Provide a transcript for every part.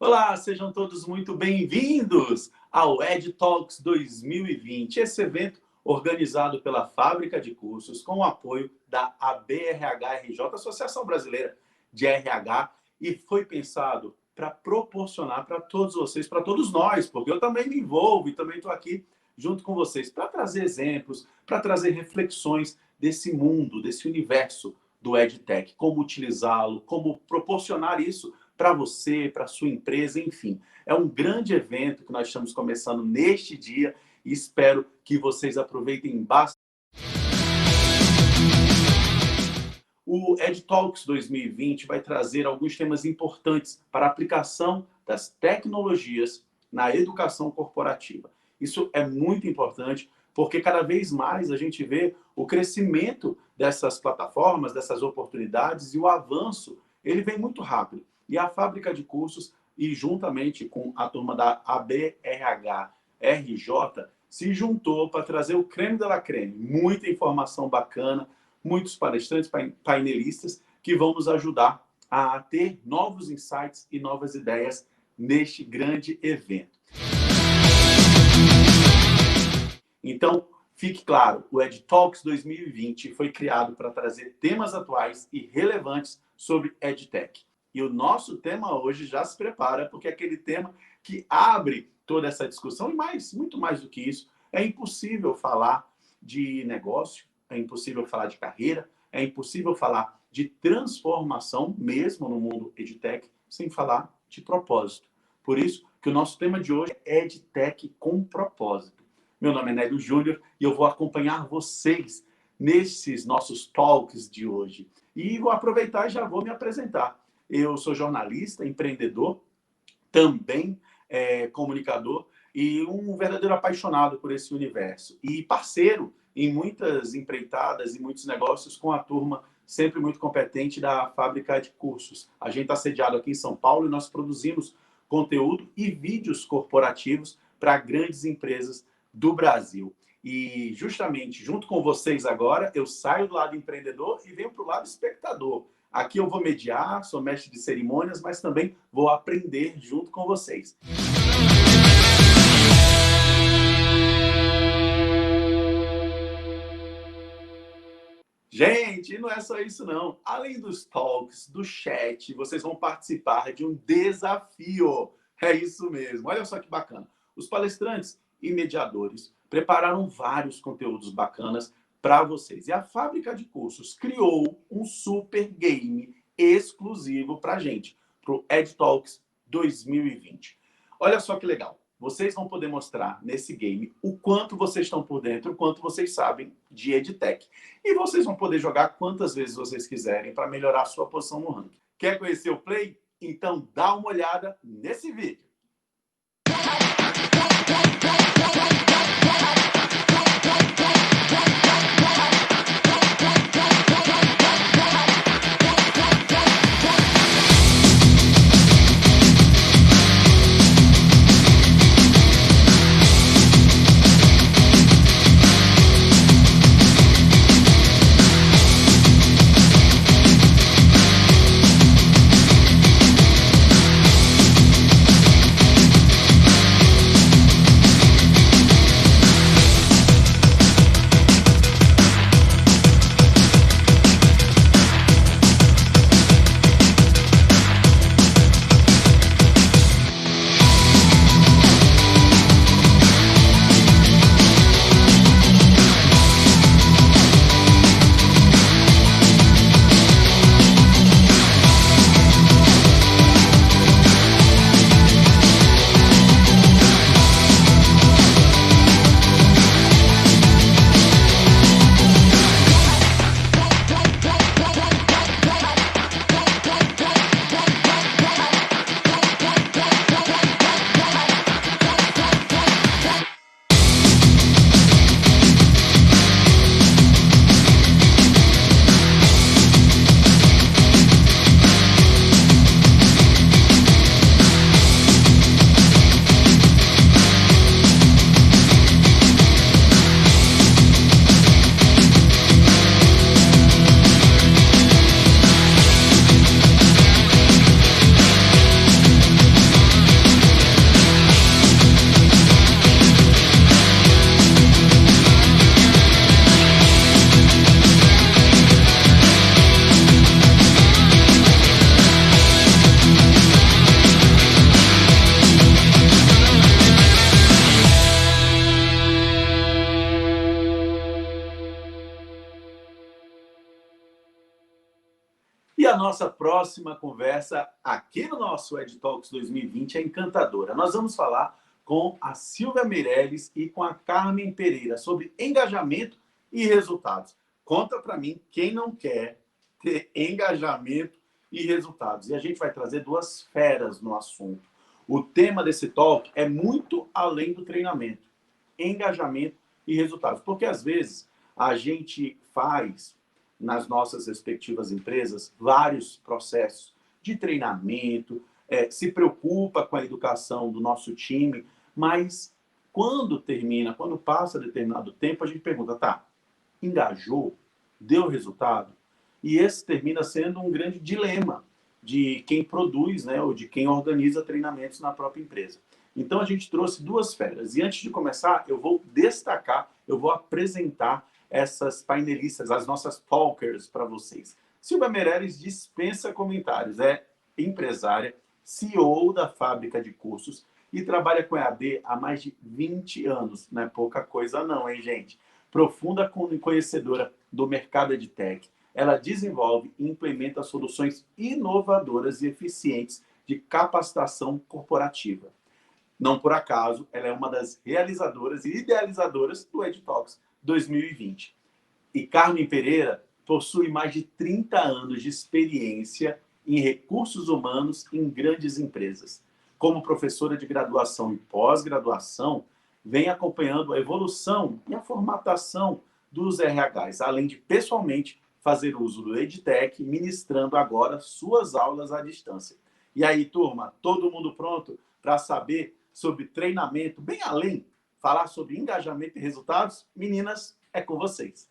Olá, sejam todos muito bem-vindos ao EdTalks 2020, esse evento organizado pela Fábrica de Cursos com o apoio da ABRH-RJ, Associação Brasileira de RH, e foi pensado para proporcionar para todos vocês, para todos nós, porque eu também me envolvo e também estou aqui junto com vocês para trazer exemplos, para trazer reflexões desse mundo, desse universo do EdTech, como utilizá-lo, como proporcionar isso para você, para a sua empresa, enfim. É um grande evento que nós estamos começando neste dia e espero que vocês aproveitem bastante. O EdTalks 2020 vai trazer alguns temas importantes para a aplicação das tecnologias na educação corporativa. Isso é muito importante porque cada vez mais a gente vê o crescimento dessas plataformas, dessas oportunidades e o avanço, ele vem muito rápido. E a Fábrica de Cursos, e juntamente com a turma da ABRH-RJ, se juntou para trazer o creme de la creme. Muita informação bacana, muitos palestrantes, painelistas, que vão nos ajudar a ter novos insights e novas ideias neste grande evento. Então, fique claro, o EdTalks 2020 foi criado para trazer temas atuais e relevantes sobre EdTech. E o nosso tema hoje já se prepara, porque é aquele tema que abre toda essa discussão, e muito mais do que isso, é impossível falar de negócio, é impossível falar de carreira, é impossível falar de transformação, mesmo no mundo EdTech, sem falar de propósito. Por isso que o nosso tema de hoje é EdTech com propósito. Meu nome é Nélio Júnior e eu vou acompanhar vocês nesses nossos talks de hoje. E vou aproveitar e já vou me apresentar. Eu sou jornalista, empreendedor, também comunicador e um verdadeiro apaixonado por esse universo. E parceiro em muitas empreitadas e muitos negócios com a turma sempre muito competente da Fábrica de Cursos. A gente está sediado aqui em São Paulo e nós produzimos conteúdo e vídeos corporativos para grandes empresas do Brasil. E justamente junto com vocês agora, eu saio do lado empreendedor e venho para o lado espectador. Aqui eu vou mediar, sou mestre de cerimônias, mas também vou aprender junto com vocês. Gente, não é só isso não. Além dos talks, do chat, vocês vão participar de um desafio. É isso mesmo. Olha só que bacana. Os palestrantes e mediadores prepararam vários conteúdos bacanas para vocês. E a Fábrica de Cursos criou um super game exclusivo para a gente, para o EdTalks 2020. Olha só que legal. Vocês vão poder mostrar nesse game o quanto vocês estão por dentro, o quanto vocês sabem de EdTech. E vocês vão poder jogar quantas vezes vocês quiserem para melhorar a sua posição no ranking. Quer conhecer o play? Então dá uma olhada nesse vídeo. nossa próxima conversa aqui no nosso EdTalks 2020 é encantadora. Nós vamos falar com a Silvia Meirelles e com a Carmen Pereira sobre engajamento e resultados. Conta para mim quem não quer ter engajamento e resultados. E a gente vai trazer duas feras no assunto. O tema desse talk é muito além do treinamento, engajamento e resultados. Porque às vezes a gente faz nas nossas respectivas empresas vários processos de treinamento, se preocupa com a educação do nosso time, mas quando termina, quando passa determinado tempo, a gente pergunta, tá, engajou? Deu resultado? E esse termina sendo um grande dilema de quem produz, né, ou de quem organiza treinamentos na própria empresa. Então, a gente trouxe duas feras. E antes de começar, eu vou destacar, eu vou apresentar essas painelistas, as nossas talkers para vocês. Silvia Meirelles dispensa comentários, é empresária, CEO da Fábrica de Cursos e trabalha com EAD há mais de 20 anos. Não é pouca coisa não, hein, gente? Profunda conhecedora do mercado EdTech, ela desenvolve e implementa soluções inovadoras e eficientes de capacitação corporativa. Não por acaso, ela é uma das realizadoras e idealizadoras do EdTalks 2020. E Carmen Pereira possui mais de 30 anos de experiência em recursos humanos em grandes empresas. Como professora de graduação e pós-graduação, vem acompanhando a evolução e a formatação dos RHs, além de pessoalmente fazer uso do EdTech, ministrando agora suas aulas à distância. E aí, turma, todo mundo pronto para saber sobre treinamento, bem além, falar sobre engajamento e resultados? Meninas, é com vocês.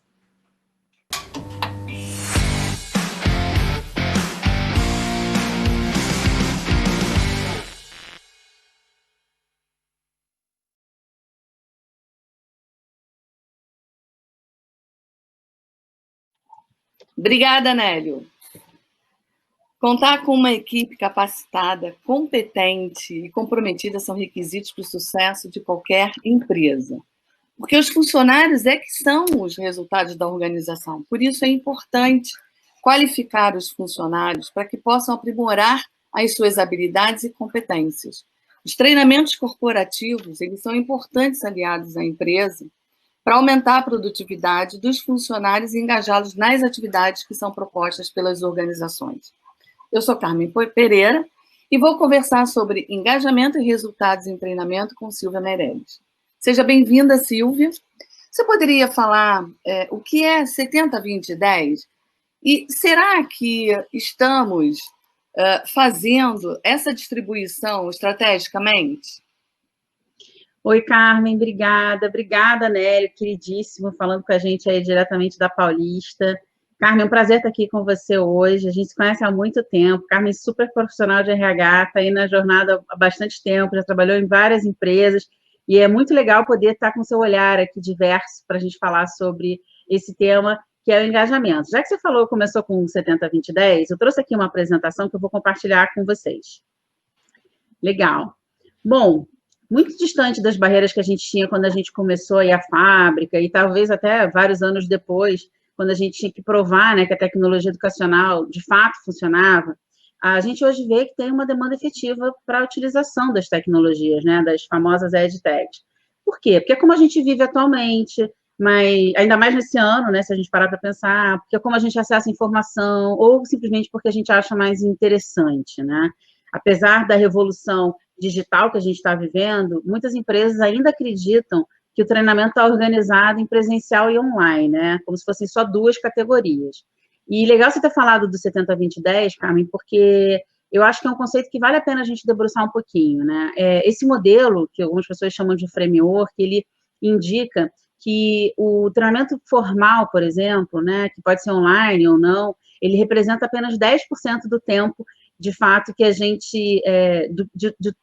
Obrigada, Nélio. Contar com uma equipe capacitada, competente e comprometida são requisitos para o sucesso de qualquer empresa. Porque os funcionários é que são os resultados da organização. Por isso é importante qualificar os funcionários para que possam aprimorar as suas habilidades e competências. Os treinamentos corporativos, eles são importantes aliados à empresa para aumentar a produtividade dos funcionários e engajá-los nas atividades que são propostas pelas organizações. Eu sou Carmen Pereira e vou conversar sobre engajamento e resultados em treinamento com Silvia Meirelles. Seja bem-vinda, Silvia. Você poderia falar o que é 70-20-10? E será que estamos fazendo essa distribuição estrategicamente? Oi, Carmen, obrigada, Nélio, queridíssimo, falando com a gente aí diretamente da Paulista. Carmen, é um prazer estar aqui com você hoje, a gente se conhece há muito tempo, Carmen, super profissional de RH, está aí na jornada há bastante tempo, já trabalhou em várias empresas, e é muito legal poder estar com seu olhar aqui diverso para a gente falar sobre esse tema, que é o engajamento. Já que você falou, começou com 70-20-10, eu trouxe aqui uma apresentação que eu vou compartilhar com vocês. Legal. Bom, muito distante das barreiras que a gente tinha quando a gente começou aí a fábrica, e talvez até vários anos depois, quando a gente tinha que provar, né, que a tecnologia educacional de fato funcionava, a gente hoje vê que tem uma demanda efetiva para a utilização das tecnologias, né, das famosas EdTechs. Por quê? Porque é como a gente vive atualmente, mas ainda mais nesse ano, né, se a gente parar para pensar, porque é como a gente acessa informação, ou simplesmente porque a gente acha mais interessante, né? Apesar da revolução digital que a gente está vivendo, muitas empresas ainda acreditam que o treinamento está organizado em presencial e online, né? Como se fossem só duas categorias. E legal você ter falado do 70-20-10, Carmen, porque eu acho que é um conceito que vale a pena a gente debruçar um pouquinho, né? Esse modelo, que algumas pessoas chamam de framework, ele indica que o treinamento formal, por exemplo, né, que pode ser online ou não, ele representa apenas 10% do tempo, de fato, que a gente,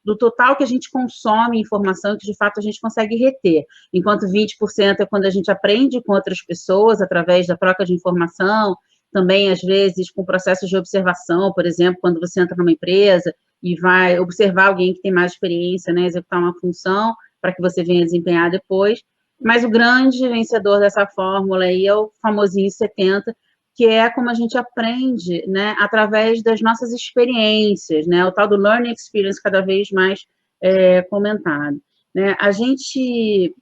do total que a gente consome informação, que de fato a gente consegue reter, enquanto 20% é quando a gente aprende com outras pessoas, através da troca de informação, também, às vezes, com processos de observação, por exemplo, quando você entra numa empresa e vai observar alguém que tem mais experiência, né, executar uma função, para que você venha desempenhar depois, mas o grande vencedor dessa fórmula aí é o famosinho 70, que é como a gente aprende, né, através das nossas experiências, né, o tal do learning experience cada vez mais comentado, né? A gente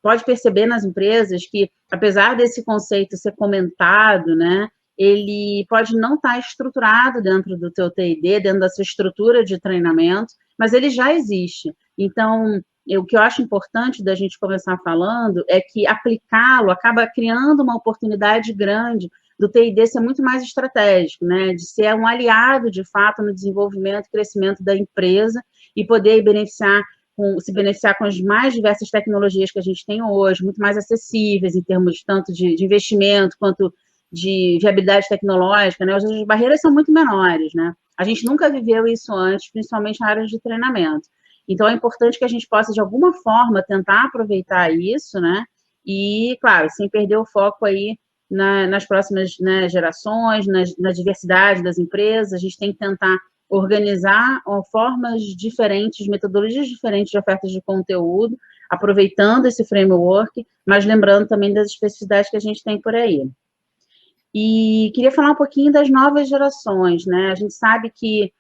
pode perceber nas empresas que, apesar desse conceito ser comentado, né, ele pode não estar estruturado dentro do teu TID, dentro da sua estrutura de treinamento, mas ele já existe. Então, o que eu acho importante da gente começar falando é que aplicá-lo acaba criando uma oportunidade grande do TID ser muito mais estratégico, né, de ser um aliado, de fato, no desenvolvimento e crescimento da empresa e poder se beneficiar com as mais diversas tecnologias que a gente tem hoje, muito mais acessíveis em termos tanto de investimento quanto de viabilidade tecnológica, né? As barreiras são muito menores, né? A gente nunca viveu isso antes, principalmente na área de treinamento. Então, é importante que a gente possa, de alguma forma, tentar aproveitar isso, né? E, claro, sem perder o foco aí nas próximas, né, gerações, na diversidade das empresas, a gente tem que tentar organizar formas diferentes, metodologias diferentes de ofertas de conteúdo, aproveitando esse framework, mas lembrando também das especificidades que a gente tem por aí. E queria falar um pouquinho das novas gerações, né? A gente sabe que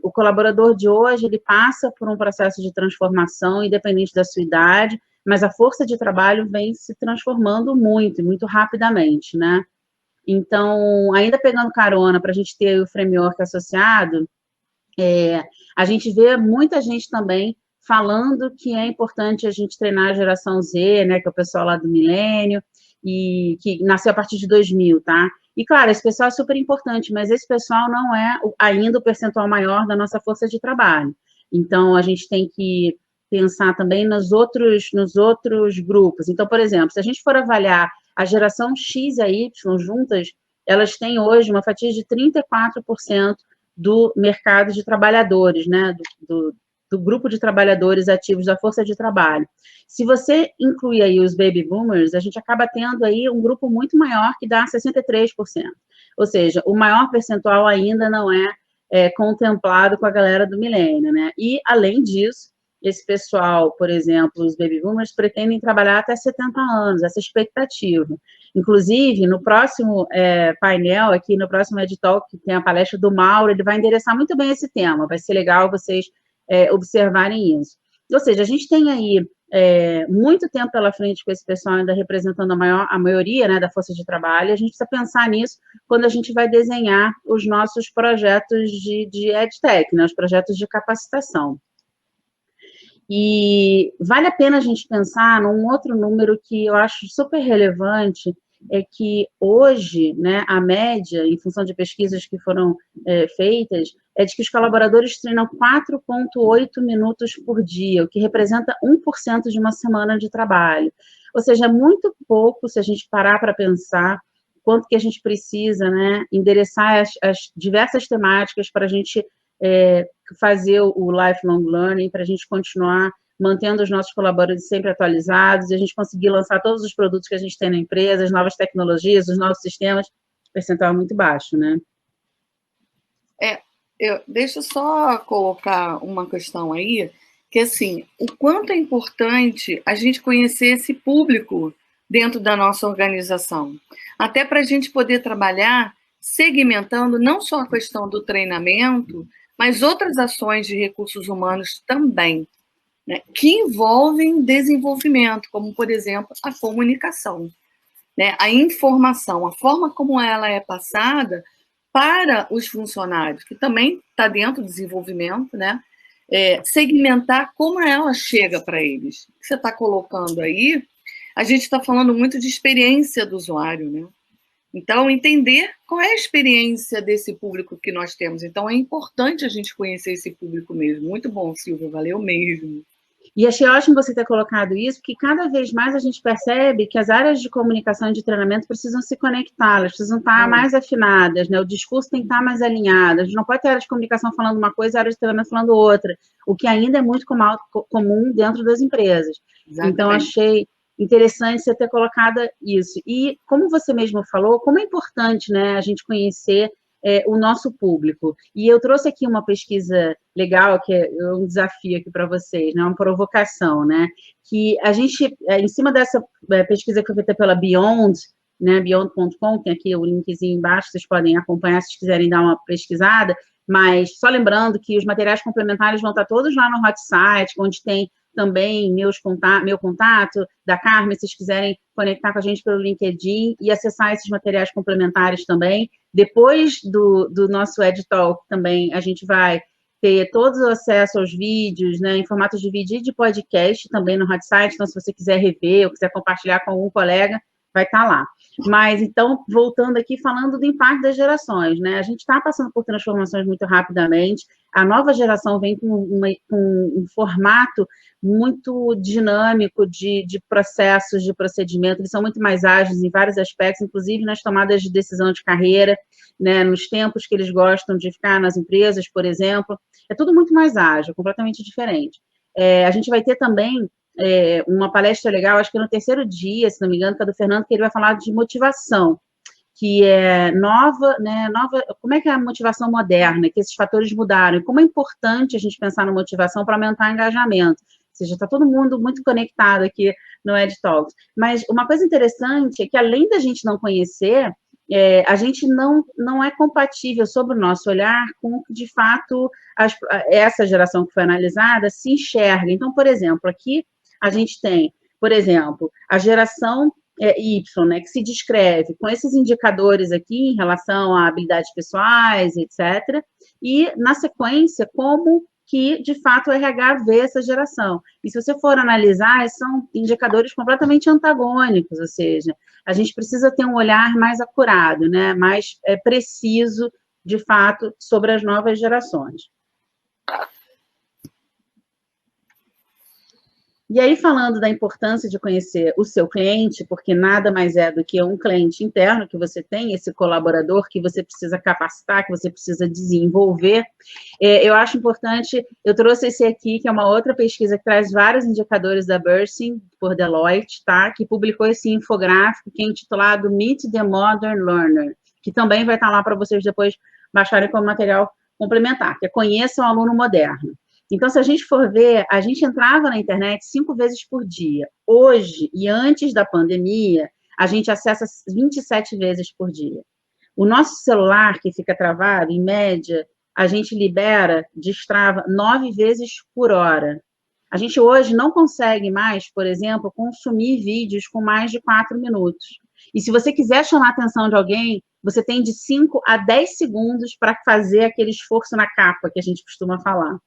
o colaborador de hoje, ele passa por um processo de transformação, independente da sua idade, mas a força de trabalho vem se transformando muito, muito rapidamente, né? Então, ainda pegando carona para a gente ter o framework associado, a gente vê muita gente também falando que é importante a gente treinar a geração Z, né, que é o pessoal lá do milênio, e que nasceu a partir de 2000, tá? E, claro, esse pessoal é super importante, mas esse pessoal não é ainda o percentual maior da nossa força de trabalho. Então, a gente tem que pensar também nos outros grupos. Então, por exemplo, se a gente for avaliar a geração X e a Y juntas, elas têm hoje uma fatia de 34% do mercado de trabalhadores, né, do grupo de trabalhadores ativos da força de trabalho. Se você incluir aí os baby boomers, a gente acaba tendo aí um grupo muito maior que dá 63%. Ou seja, o maior percentual ainda não é contemplado com a galera do milênio, né? E, além disso, esse pessoal, por exemplo, os baby boomers, pretendem trabalhar até 70 anos, essa expectativa. Inclusive, no próximo painel, aqui no próximo EdTalk, que tem a palestra do Mauro, ele vai endereçar muito bem esse tema, vai ser legal vocês observarem isso. Ou seja, a gente tem aí muito tempo pela frente com esse pessoal ainda representando a maioria, né, da força de trabalho, e a gente precisa pensar nisso quando a gente vai desenhar os nossos projetos de EdTech, né, os projetos de capacitação. E vale a pena a gente pensar num outro número que eu acho super relevante, é que hoje, né, a média, em função de pesquisas que foram feitas, é de que os colaboradores treinam 4,8 minutos por dia, o que representa 1% de uma semana de trabalho. Ou seja, é muito pouco se a gente parar para pensar quanto que a gente precisa, né, endereçar as diversas temáticas para a gente fazer o lifelong learning, para a gente continuar mantendo os nossos colaboradores sempre atualizados, e a gente conseguir lançar todos os produtos que a gente tem na empresa, as novas tecnologias, os novos sistemas, percentual muito baixo, né? Deixa eu só colocar uma questão aí, que assim, o quanto é importante a gente conhecer esse público dentro da nossa organização, até para a gente poder trabalhar segmentando não só a questão do treinamento, mas outras ações de recursos humanos também, né, que envolvem desenvolvimento, como, por exemplo, a comunicação, né, a informação, a forma como ela é passada para os funcionários, que também está dentro do desenvolvimento, né, segmentar como ela chega para eles. O que você está colocando aí, a gente está falando muito de experiência do usuário, né? Então, entender qual é a experiência desse público que nós temos. Então, é importante a gente conhecer esse público mesmo. Muito bom, Silvia, valeu mesmo. E achei ótimo você ter colocado isso, porque cada vez mais a gente percebe que as áreas de comunicação e de treinamento precisam se conectar, elas precisam estar mais afinadas, né? O discurso tem que estar mais alinhado. A gente não pode ter área de comunicação falando uma coisa e área de treinamento falando outra, o que ainda é muito comum dentro das empresas. Exatamente. Então, achei interessante você ter colocado isso. E, como você mesmo falou, como é importante, né, a gente conhecer o nosso público. E eu trouxe aqui uma pesquisa legal, que é um desafio aqui para vocês, né, uma provocação, né, que a gente, em cima dessa pesquisa que foi feita pela Beyond, né, beyond.com, tem aqui o linkzinho embaixo, vocês podem acompanhar se quiserem dar uma pesquisada, mas só lembrando que os materiais complementares vão estar todos lá no hot site, onde tem também meu contato, da Carmen, se vocês quiserem conectar com a gente pelo LinkedIn e acessar esses materiais complementares também. Depois do nosso EdTalk também, a gente vai ter todo o acesso aos vídeos, né, em formatos de vídeo e de podcast também no hot site, então se você quiser rever ou quiser compartilhar com algum colega, vai estar lá. Mas, então, voltando aqui, falando do impacto das gerações, né? A gente está passando por transformações muito rapidamente, a nova geração vem com um formato muito dinâmico de processos, de procedimento, eles são muito mais ágeis em vários aspectos, inclusive nas tomadas de decisão de carreira, né? Nos tempos que eles gostam de ficar nas empresas, por exemplo, é tudo muito mais ágil, completamente diferente. A gente vai ter também uma palestra legal, acho que no terceiro dia, se não me engano, que é do Fernando, que ele vai falar de motivação, que é nova, como é que é a motivação moderna, que esses fatores mudaram, e como é importante a gente pensar na motivação para aumentar o engajamento. Ou seja, está todo mundo muito conectado aqui no EdTalks. Mas uma coisa interessante é que, além da gente não conhecer, a gente não é compatível sobre o nosso olhar com o que, de fato, essa geração que foi analisada se enxerga. Então, por exemplo, aqui a gente tem, por exemplo, a geração Y, né, que se descreve com esses indicadores aqui em relação a habilidades pessoais, etc., e, na sequência, como que, de fato, o RH vê essa geração. E, se você for analisar, são indicadores completamente antagônicos, ou seja, a gente precisa ter um olhar mais acurado, né, mais preciso, de fato, sobre as novas gerações. E aí, falando da importância de conhecer o seu cliente, porque nada mais é do que um cliente interno que você tem, esse colaborador que você precisa capacitar, que você precisa desenvolver, eu acho importante, eu trouxe esse aqui, que é uma outra pesquisa que traz vários indicadores da Bursing, por Deloitte, tá? Que publicou esse infográfico, que é intitulado Meet the Modern Learner, que também vai estar lá para vocês depois baixarem como material complementar, que é Conheça o Aluno Moderno. Então, se a gente for ver, a gente entrava na internet 5 vezes por dia. Hoje, e antes da pandemia, a gente acessa 27 vezes por dia. O nosso celular, que fica travado, em média, a gente destrava 9 vezes por hora. A gente hoje não consegue mais, por exemplo, consumir vídeos com mais de 4 minutos. E se você quiser chamar a atenção de alguém, você tem de 5 a 10 segundos para fazer aquele esforço na capa que a gente costuma falar.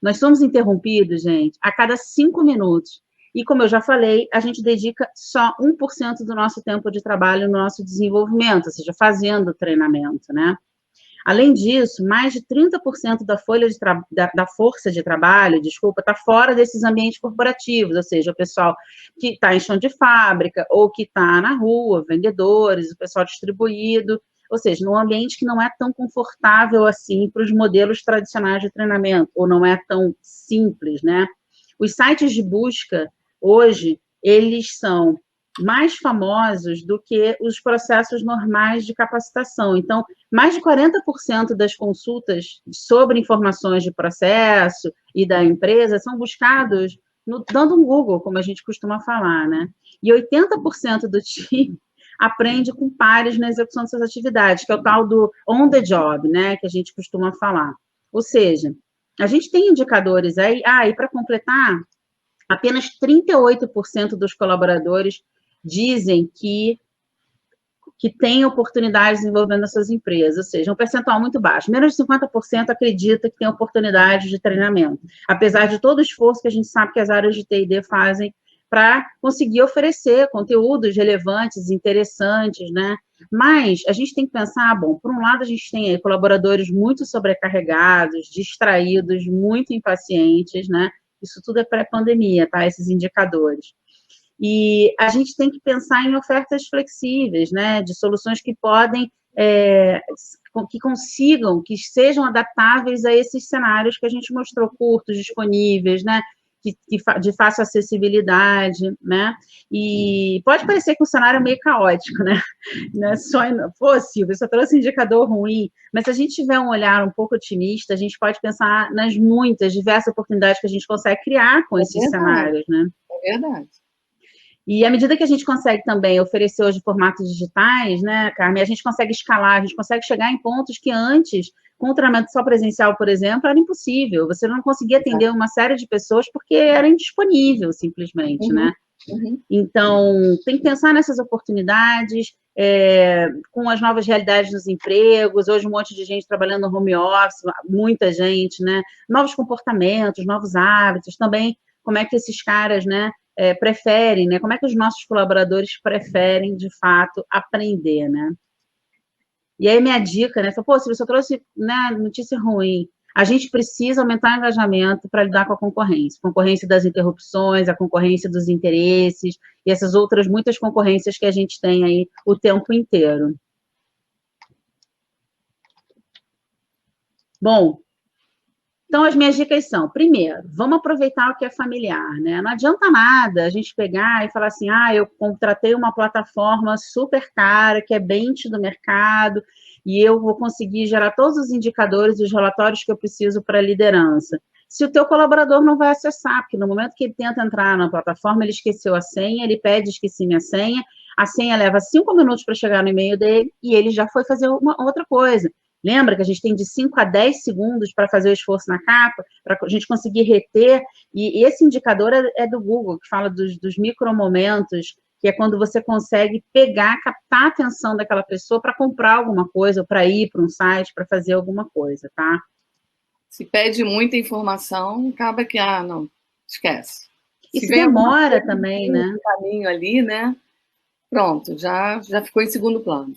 Nós somos interrompidos, gente, a cada 5 minutos. E, como eu já falei, a gente dedica só 1% do nosso tempo de trabalho no nosso desenvolvimento, ou seja, fazendo treinamento, né? Além disso, mais de 30% da força de trabalho, está fora desses ambientes corporativos, ou seja, o pessoal que está em chão de fábrica ou que está na rua, vendedores, o pessoal distribuído, ou seja, num ambiente que não é tão confortável assim para os modelos tradicionais de treinamento, ou não é tão simples, né? Os sites de busca, hoje, eles são mais famosos do que os processos normais de capacitação. Então, mais de 40% das consultas sobre informações de processo e da empresa são buscados dando um Google, como a gente costuma falar, né? E 80% do time aprende com pares na execução dessas atividades, que é o tal do on the job, né, que a gente costuma falar. Ou seja, a gente tem indicadores aí, e para completar, apenas 38% dos colaboradores dizem que tem oportunidades desenvolvendo as suas empresas, ou seja, um percentual muito baixo. Menos de 50% acredita que tem oportunidade de treinamento, apesar de todo o esforço que a gente sabe que as áreas de T&D fazem para conseguir oferecer conteúdos relevantes, interessantes, né? Mas a gente tem que pensar, bom, por um lado a gente tem aí colaboradores muito sobrecarregados, distraídos, muito impacientes, né? Isso tudo é pré-pandemia, tá? Esses indicadores. E a gente tem que pensar em ofertas flexíveis, né? De soluções que podem, que consigam, que sejam adaptáveis a esses cenários que a gente mostrou, curtos, disponíveis, né? De fácil acessibilidade, né? E pode parecer que o cenário é meio caótico, né? Silvia, só trouxe indicador ruim, mas se a gente tiver um olhar um pouco otimista, a gente pode pensar nas muitas, diversas oportunidades que a gente consegue criar com esses cenários, né? É verdade. E à medida que a gente consegue também oferecer hoje formatos digitais, né, Carmen, a gente consegue escalar, a gente consegue chegar em pontos que antes, com o treinamento só presencial, por exemplo, era impossível. Você não conseguia atender uma série de pessoas porque era indisponível, simplesmente, né? Então, tem que pensar nessas oportunidades, com as novas realidades dos empregos, hoje um monte de gente trabalhando no home office, muita gente, né? Novos comportamentos, novos hábitos, também como é que esses caras, né, preferem, né? Como é que os nossos colaboradores preferem, de fato, aprender, né? E aí minha dica, né? Pô, se você trouxe, né, notícia ruim, a gente precisa aumentar o engajamento para lidar com a concorrência das interrupções, a concorrência dos interesses e essas outras muitas concorrências que a gente tem aí o tempo inteiro. Bom, então as minhas dicas são, primeiro, vamos aproveitar o que é familiar, né? Não adianta nada a gente pegar e falar assim, eu contratei uma plataforma super cara, que é bench do mercado, e eu vou conseguir gerar todos os indicadores e os relatórios que eu preciso para a liderança. Se o teu colaborador não vai acessar, porque no momento que ele tenta entrar na plataforma, ele esqueceu a senha, ele pede, esqueci minha senha, a senha leva 5 minutos para chegar no e-mail dele, e ele já foi fazer uma outra coisa. Lembra que a gente tem de 5 a 10 segundos para fazer o esforço na capa, para a gente conseguir reter, e esse indicador é do Google, que fala dos micromomentos, que é quando você consegue pegar, captar a atenção daquela pessoa para comprar alguma coisa, ou para ir para um site, para fazer alguma coisa, tá? Se pede muita informação, acaba que, não, esquece. E se demora também, né? Caminho ali, né? Pronto, já ficou em segundo plano.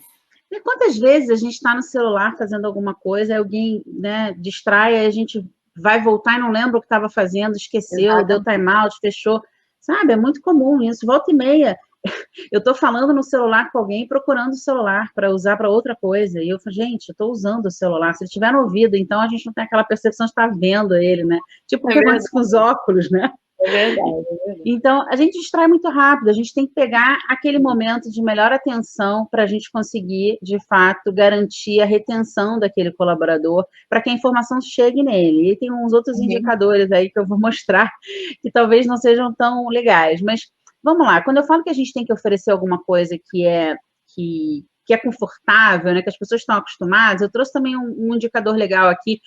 E quantas vezes a gente está no celular fazendo alguma coisa, aí alguém, né, distrai, aí a gente vai voltar e não lembra o que estava fazendo, esqueceu, deu time-out, fechou. Sabe, é muito comum isso. Volta e meia, eu estou falando no celular com alguém, procurando o celular para usar para outra coisa. E eu falo, gente, eu estou usando o celular. Se ele tiver no ouvido, então a gente não tem aquela percepção de estar vendo ele, né? Tipo o que acontece com os óculos, né? É verdade. Então, a gente distrai muito rápido, a gente tem que pegar aquele momento de melhor atenção para a gente conseguir, de fato, garantir a retenção daquele colaborador, para que a informação chegue nele. E tem uns outros indicadores aí que eu vou mostrar, que talvez não sejam tão legais, mas vamos lá, quando eu falo que a gente tem que oferecer alguma coisa que é confortável, né, que as pessoas estão acostumadas, eu trouxe também um indicador legal aqui,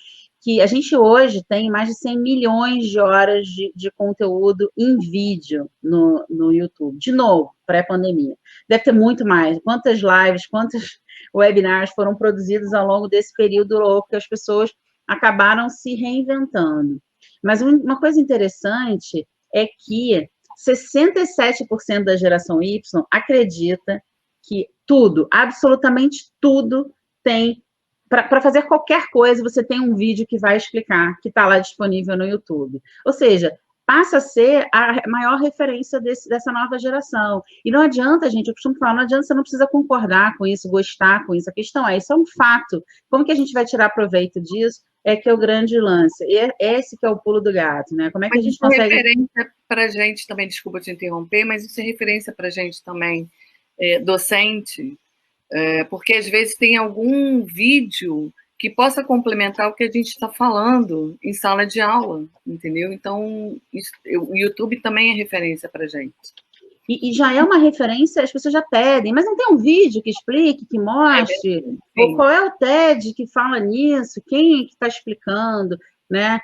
que a gente hoje tem mais de 100 milhões de horas de conteúdo em vídeo no YouTube. De novo, pré-pandemia. Deve ter muito mais. Quantas lives, quantos webinars foram produzidos ao longo desse período louco que as pessoas acabaram se reinventando. Mas uma coisa interessante é que 67% da geração Y acredita que tudo, absolutamente tudo, tem. Para fazer qualquer coisa, você tem um vídeo que vai explicar, que está lá disponível no YouTube. Ou seja, passa a ser a maior referência dessa nova geração. E não adianta, gente, eu costumo falar, não adianta, você não precisa concordar com isso, gostar com isso. A questão é, isso é um fato. Como que a gente vai tirar proveito disso? É que é o grande lance. Esse que é o pulo do gato, né? Como é que a gente consegue... Isso é referência para a gente também, desculpa te interromper, mas isso é referência para a gente também, docente, porque às vezes tem algum vídeo que possa complementar o que a gente está falando em sala de aula, entendeu? Então, o YouTube também é referência para a gente. E já é uma referência, as pessoas já pedem, mas não tem um vídeo que explique, que mostre? Ou qual é o TED que fala nisso? Quem é que está explicando? Né?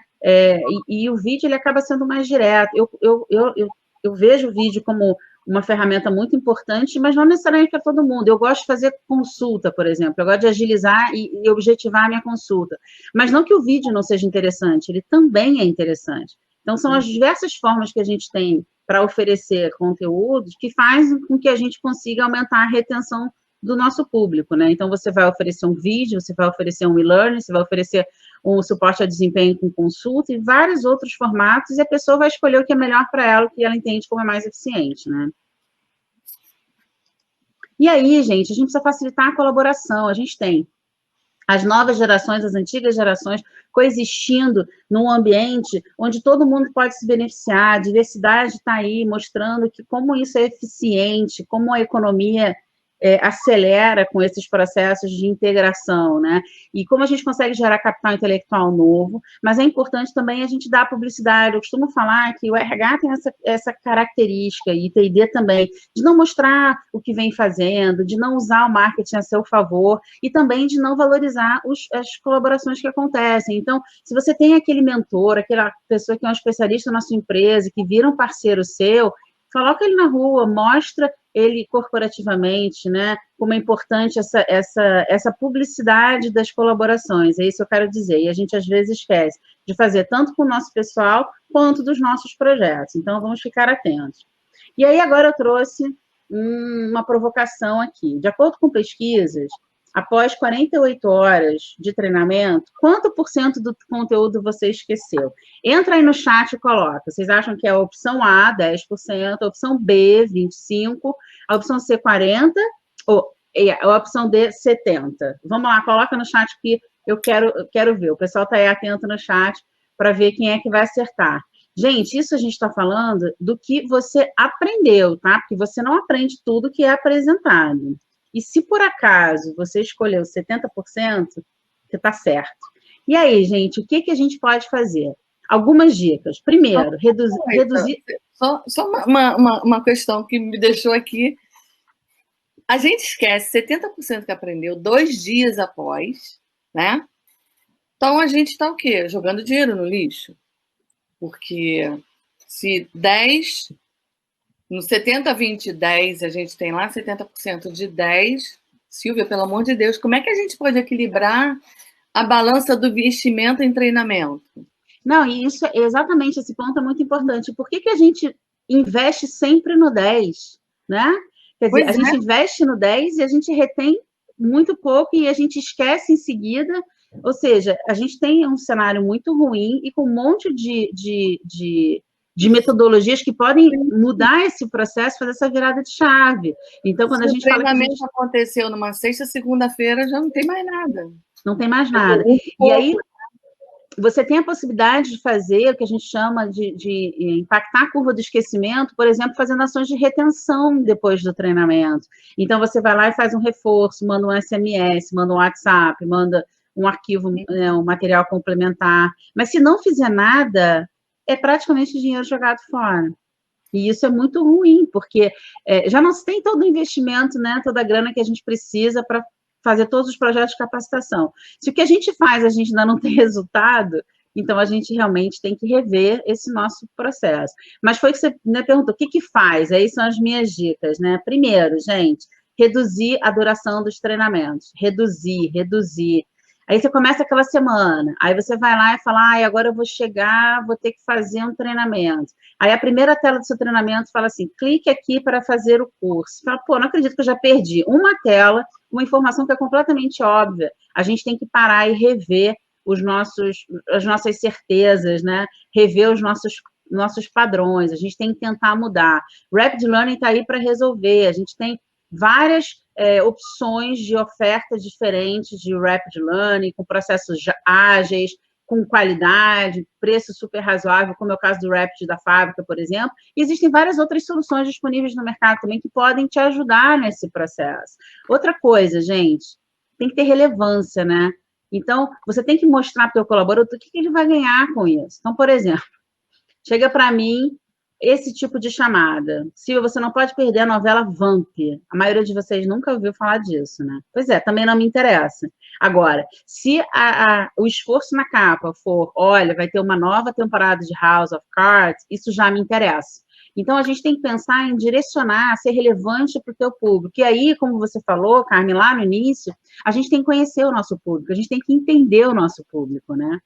E o vídeo ele acaba sendo mais direto. Eu vejo o vídeo como uma ferramenta muito importante, mas não necessariamente para todo mundo. Eu gosto de fazer consulta, por exemplo. Eu gosto de agilizar e objetivar a minha consulta. Mas não que o vídeo não seja interessante, ele também é interessante. Então, são as diversas formas que a gente tem para oferecer conteúdos que fazem com que a gente consiga aumentar a retenção do nosso público, né? Então, você vai oferecer um vídeo, você vai oferecer um e-learning, você vai oferecer um suporte a desempenho com consulta e vários outros formatos, e a pessoa vai escolher o que é melhor para ela, o que ela entende como é mais eficiente, né? E aí, gente, a gente precisa facilitar a colaboração. A gente tem as novas gerações, as antigas gerações, coexistindo num ambiente onde todo mundo pode se beneficiar, a diversidade está aí, mostrando que como isso é eficiente, como a economia acelera com esses processos de integração, né? E como a gente consegue gerar capital intelectual novo, mas é importante também a gente dar publicidade. Eu costumo falar que o RH tem essa característica, e T&D também, de não mostrar o que vem fazendo, de não usar o marketing a seu favor, e também de não valorizar as colaborações que acontecem. Então, se você tem aquele mentor, aquela pessoa que é um especialista na sua empresa, que vira um parceiro seu, coloca ele na rua, mostra ele corporativamente, né? Como é importante essa publicidade das colaborações, é isso que eu quero dizer. E a gente, às vezes, esquece de fazer tanto com o nosso pessoal, quanto dos nossos projetos. Então, vamos ficar atentos. E aí, agora eu trouxe uma provocação aqui. De acordo com pesquisas, após 48 horas de treinamento, quanto por cento do conteúdo você esqueceu? Entra aí no chat e coloca. Vocês acham que é a opção A, 10%, a opção B, 25%, a opção C, 40%, ou a opção D, 70%? Vamos lá, coloca no chat que eu quero ver. O pessoal está aí atento no chat para ver quem é que vai acertar. Gente, isso a gente está falando do que você aprendeu, tá? Porque você não aprende tudo que é apresentado. E se por acaso você escolheu 70%, você está certo. E aí, gente, o que a gente pode fazer? Algumas dicas. Primeiro, reduzir... Só uma questão que me deixou aqui. A gente esquece 70% que aprendeu 2 dias após, né? Então, a gente está o quê? Jogando dinheiro no lixo. Porque se 10... No 70, 20, 10, a gente tem lá 70% de 10. Silvia, pelo amor de Deus, como é que a gente pode equilibrar a balança do investimento em treinamento? Não, e isso, exatamente, esse ponto é muito importante. Por que a gente investe sempre no 10, né? Quer dizer, a gente investe no 10 e a gente retém muito pouco e a gente esquece em seguida. Ou seja, a gente tem um cenário muito ruim e com um monte de metodologias que podem mudar esse processo, fazer essa virada de chave. Então, quando a gente fala que... Se o treinamento aconteceu numa sexta, segunda-feira, já não tem mais nada. Não tem mais nada. E aí, você tem a possibilidade de fazer o que a gente chama de impactar a curva do esquecimento, por exemplo, fazendo ações de retenção depois do treinamento. Então, você vai lá e faz um reforço, manda um SMS, manda um WhatsApp, manda um arquivo, um material complementar. Mas se não fizer nada, é praticamente dinheiro jogado fora. E isso é muito ruim, porque já não se tem todo o investimento, né, toda a grana que a gente precisa para fazer todos os projetos de capacitação. Se o que a gente faz, a gente ainda não tem resultado, então a gente realmente tem que rever esse nosso processo. Mas foi que você me perguntou, o que faz? Aí são as minhas dicas, né? Primeiro, gente, reduzir a duração dos treinamentos. Reduzir. Aí você começa aquela semana, aí você vai lá e fala, agora eu vou chegar, vou ter que fazer um treinamento. Aí a primeira tela do seu treinamento fala assim, clique aqui para fazer o curso. Fala, pô, não acredito que eu já perdi uma tela, uma informação que é completamente óbvia. A gente tem que parar e rever as nossas certezas, né? Rever os nossos padrões, a gente tem que tentar mudar. Rapid Learning está aí para resolver, a gente tem várias opções de ofertas diferentes de Rapid Learning, com processos ágeis, com qualidade, preço super razoável, como é o caso do Rapid da fábrica, por exemplo. E existem várias outras soluções disponíveis no mercado também que podem te ajudar nesse processo. Outra coisa, gente, tem que ter relevância, né? Então, você tem que mostrar para o teu colaborador o que ele vai ganhar com isso. Então, por exemplo, chega para mim esse tipo de chamada. Silvia, você não pode perder a novela Vamp. A maioria de vocês nunca ouviu falar disso, né? Pois é, também não me interessa. Agora, se o esforço na capa for, olha, vai ter uma nova temporada de House of Cards, isso já me interessa. Então, a gente tem que pensar em direcionar, ser relevante para o teu público. E aí, como você falou, Carmen, lá no início, a gente tem que conhecer o nosso público, a gente tem que entender o nosso público, né?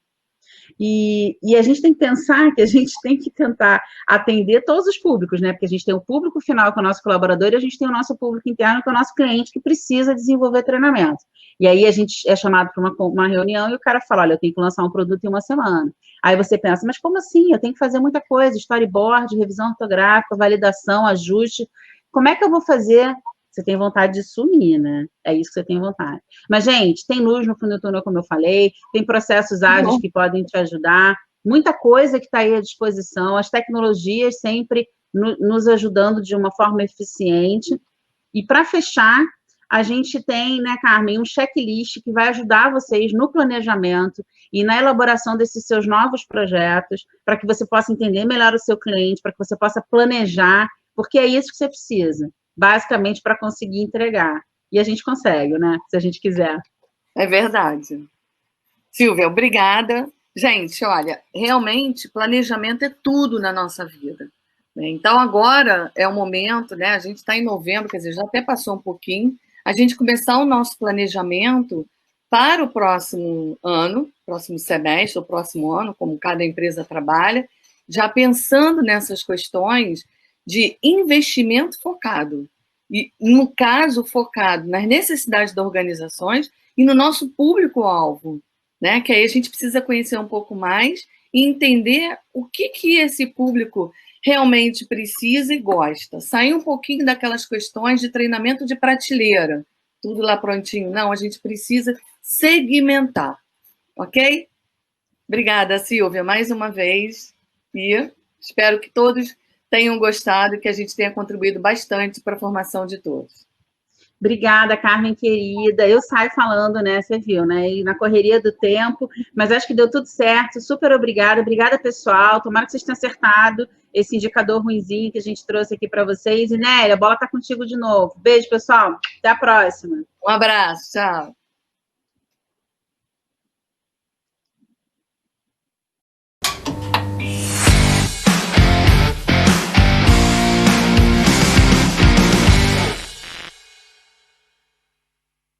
E a gente tem que pensar que a gente tem que tentar atender todos os públicos, né? Porque a gente tem o público final, que é o nosso colaborador, e a gente tem o nosso público interno, que é o nosso cliente, que precisa desenvolver treinamento. E aí a gente é chamado para uma reunião e o cara fala, olha, eu tenho que lançar um produto em uma semana. Aí você pensa, mas como assim? Eu tenho que fazer muita coisa, storyboard, revisão ortográfica, validação, ajuste. Como é que eu vou fazer? Você tem vontade de sumir, né? É isso que você tem vontade. Mas, gente, tem luz no fundo do túnel, como eu falei, tem processos ágeis que podem te ajudar, muita coisa que está aí à disposição, as tecnologias sempre nos ajudando de uma forma eficiente. E, para fechar, a gente tem, né, Carmen, um checklist que vai ajudar vocês no planejamento e na elaboração desses seus novos projetos, para que você possa entender melhor o seu cliente, para que você possa planejar, porque é isso que você precisa, basicamente, para conseguir entregar. E a gente consegue, né, se a gente quiser. É verdade. Silvia, obrigada. Gente, olha, realmente, planejamento é tudo na nossa vida. Né? Então, agora é o momento, né? A gente está em novembro, quer dizer, já até passou um pouquinho, a gente começar o nosso planejamento para o próximo ano, próximo semestre, ou próximo ano, como cada empresa trabalha, já pensando nessas questões de investimento focado. E, no caso, focado nas necessidades das organizações e no nosso público-alvo, né? Que aí a gente precisa conhecer um pouco mais e entender o que esse público realmente precisa e gosta. Sair um pouquinho daquelas questões de treinamento de prateleira, tudo lá prontinho. Não, a gente precisa segmentar, ok? Obrigada, Silvia, mais uma vez. E espero que todos tenham gostado e que a gente tenha contribuído bastante para a formação de todos. Obrigada, Carmen, querida. Eu saio falando, né? Você viu, né? E na correria do tempo, mas acho que deu tudo certo. Super obrigada. Obrigada, pessoal. Tomara que vocês tenham acertado esse indicador ruinzinho que a gente trouxe aqui para vocês. E, Nélia, a bola está contigo de novo. Beijo, pessoal. Até a próxima. Um abraço. Tchau.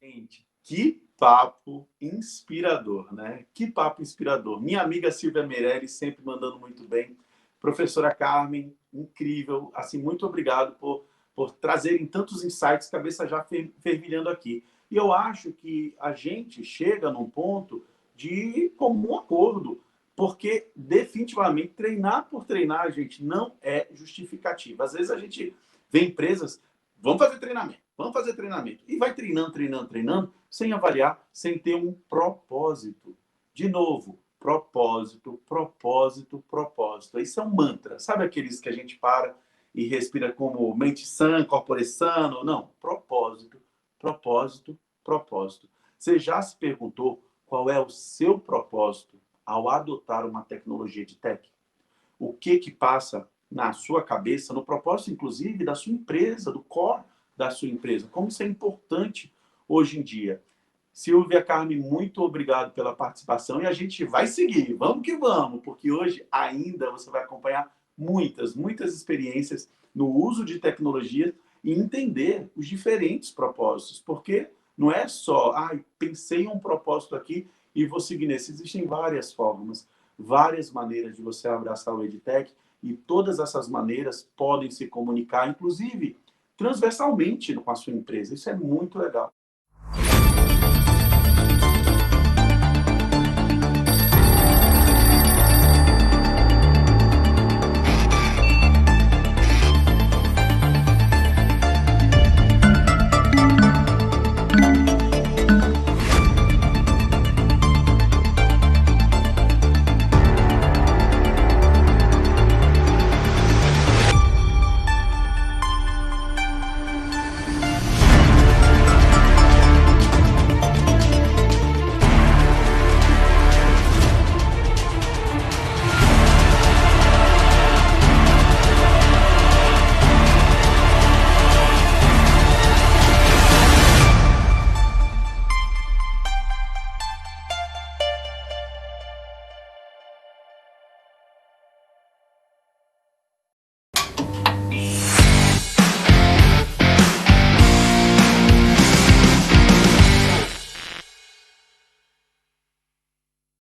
Gente, que papo inspirador, né? Que papo inspirador. Minha amiga Silvia Meirelles sempre mandando muito bem. Professora Carmen, incrível. Assim, muito obrigado por trazerem tantos insights, cabeça já fervilhando aqui. E eu acho que a gente chega num ponto de comum acordo, porque definitivamente treinar por treinar, gente, não é justificativa. Às vezes a gente vê empresas, vamos fazer treinamento. E vai treinando, sem avaliar, sem ter um propósito. De novo, propósito. Isso é um mantra. Sabe aqueles que a gente para e respira como mente sã, corpore sano? Não, propósito. Você já se perguntou qual é o seu propósito ao adotar uma tecnologia de tech? O que passa na sua cabeça, no propósito, inclusive, da sua empresa, do core da sua empresa? Como isso é importante hoje em dia. Silvia, Carmen, muito obrigado pela participação e a gente vai seguir. Vamos que vamos, porque hoje ainda você vai acompanhar muitas experiências no uso de tecnologia e entender os diferentes propósitos, porque não é só, pensei em um propósito aqui e vou seguir nesse. Existem várias formas, várias maneiras de você abraçar o EdTech e todas essas maneiras podem se comunicar, inclusive transversalmente com a sua empresa. Isso é muito legal.